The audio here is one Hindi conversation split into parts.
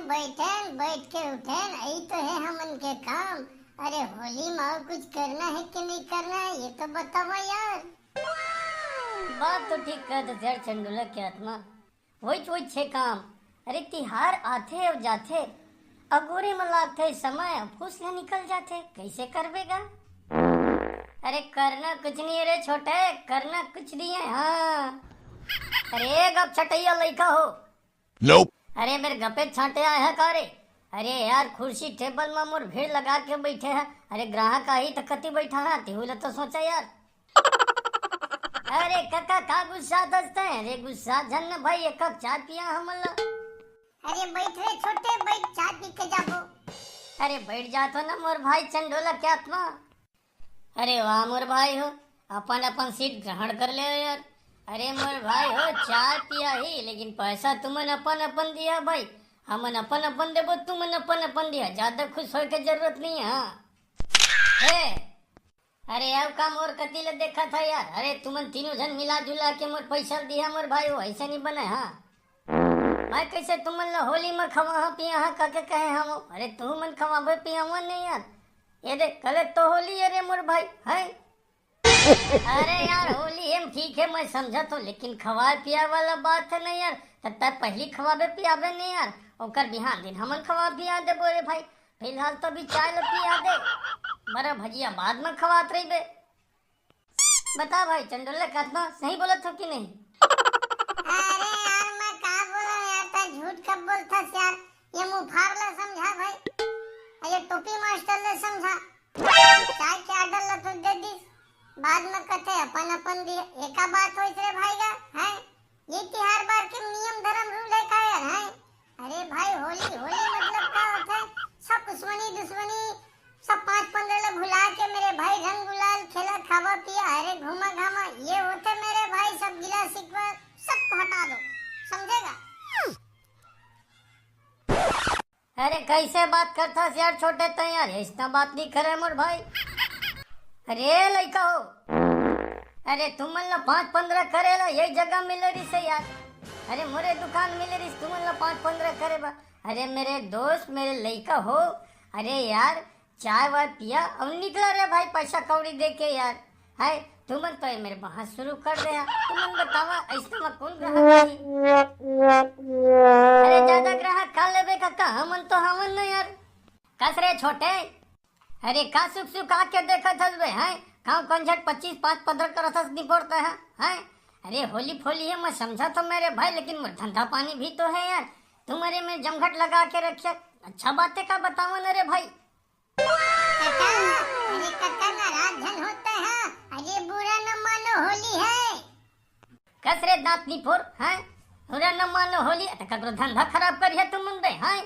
बैठन बैठ के उठन, यही तो है हमन के काम। अरे होली में और कुछ करना है कि नहीं करना है, ये तो बताओ यार। बात तो ठीक कहते यार चंडोला के आत्मा, वही छे काम। अरे तिहार आथे और जाथे, अगोरे में लागथे समय, फुसले निकल जाथे, कैसे करबेगा? अरे करना कुछ नहीं है रे छोटे, करना कुछ नहीं है। हाँ अरे गप छटैया लइका हो। Nope. अरे मेरे गपे छाटे आए है का रे? अरे यार कुर्सी टेबल में मोर भीड़ लगा के बैठे हैं। अरे ग्राहक आई तो कति बैठा है, तेहुला तो सोचा यार। अरे काका का गुस्सा दसते हैं? अरे गुस्सा झन भाई, एक कप चाय पिया हमला। अरे बैठ रे छोटे, बैठ, चाय पी के जाबो। अरे बैठ जातो ना मोर भाई चंडोला के आत्मा। अरे वाह मोर भाई हो, अपन अपन सीट ग्रहण कर ले यार। अरे मोर भाई हो, चाय पिया ही, लेकिन पैसा तुमन अपन अपन दिया भाई, हमन अपन अपन देबो, तुमन अपन अपन दिया। ज्यादा खुश होए के जरूरत नहीं है। हाँ अरे अब का मोर कति ले देखा था यार। अरे तुमन तीनों जन मिला जुला के मोर पैसा दिया मोर भाई हो, ऐसे नहीं बने। हाँ मैं कैसे तुमन ला होली में खवा पिया हाँ काके कहे हम? अरे तू मन खवाबे पिया नहीं यार। ये देख कल तो होली है रे मोर भाई है। अरे यार होली है ठीक है, मैं समझा तो, लेकिन खवाए पिया वाला बात है नहीं यार। तब पहली खवाबे पियाबे नहीं यार, ओकर बिहान दिन हमन खवा पिया दे बोरे भाई। फिलहाल तो भी चाय ला पिया दे, बड़ा भजिया बाद में खवात रही बे। बता भाई चंडोला कतना सही बोलत हो कि नहीं? अरे यार मैं का बोला यार, ता झूठ कब बोलता यार। ये मुफार ला समझा भाई, ये टोपी मास्टर ले समझा। चाय के आर्डर ला तो दे दी, बाद में कथे अपन अपन दिए। एका बात होई रे भाई का है, ये तिहार बार के नियम धर्म रूल है का यार है। अरे भाई होली होली मतलब का होता है, सब दुश्मनी सब 5-15 लोग भुला के मेरे भाई रंग गुलाल खेला खावा पिया, अरे घूमा घामा, ये होते मेरे भाई। सब गिला शिकवा सब हटा दो, समझेगा? अरे कैसे बात करता यार छोटे तो यार, इतना बात नहीं करे मोर भाई। अरे लइका हो, अरे तुमन ला 5-15 करेला यही जगह मिले रही से यार। अरे मोरे दुकान मिले रही, तुमन ला 5-15 करे बा। अरे मेरे दोस्त मेरे लइका हो, अरे यार चाय वाय पिया और निकला रे भाई पैसा कौड़ी दे के यार है। तुमन तो मेरे बहस शुरू कर दे। तुमन बतावा ऐसा में कौन ग्राहक नहीं? अरे ज्यादा ग्राहक खा लेबे काका, हमन तो हमन न यार। कस रे छोटे, अरे का सुख सुख आके देखा था बे हैं, गाँव कंजट 25-5-15 करत हस निपोड़ता है हैं। अरे होली फोली है मैं समझा तो मेरे भाई, लेकिन धंधा पानी भी तो है यार। तुम्हारे में जमघट लगा के रखिए, अच्छा बातें का बताओ न रे भाई। अरे कक्का नाराज धन होता है, अरे बुरा न मानो होली है। कस रे दांत निपोर हैं, बुरा न मानो होली, ककरो धंधा खराब करिए तुम बे हैं।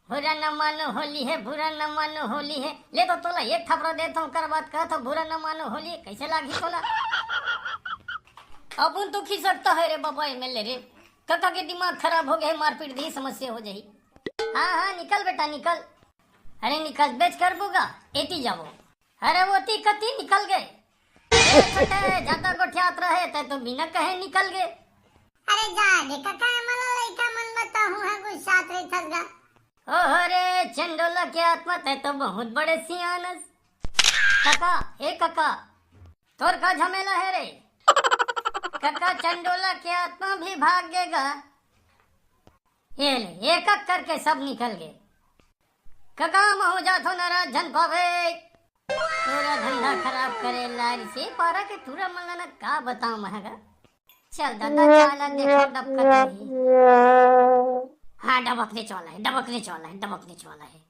बुरा न मानो होली है, बुरा न मानो होली है। ले तो तोला एक थपड़ा देता हूँ, कर बात कहता बुरा न मानो होली है, कैसे लागी तोला? अब तो खिसकता है रे बाबा एमएलए रे, काका के दिमाग खराब हो गया, मारपीट दी समस्या हो जाही। हाँ निकल बेटा निकल। अरे निकल बेच कर बोगा एती जाओ। अरे वो ती कती निकल गए, ज्यादा गोठियात रहे ते तो बिना कहे निकल गए। अरे जा दे कक्का, मला लइका मन बताहूं है गुस्सा रे थसगा। ओह रे चंडोला के आत्मा, ते तो बहुत बड़े सियानस। काका ए काका, तोर का झमेला है रे? काका चंडोला के आत्मा भी भागेगा। ये ले एक एक करके सब निकल गए। काका महू जाथो नाराज झन पावे, पूरा धंधा खराब करे लारी से पारा के तुरा मल्लाना का बताऊं महगा। चल दादा चाला देखो डबकत नहीं। हाँ डबकने चला है, डबकने चला है, डबकने चला है।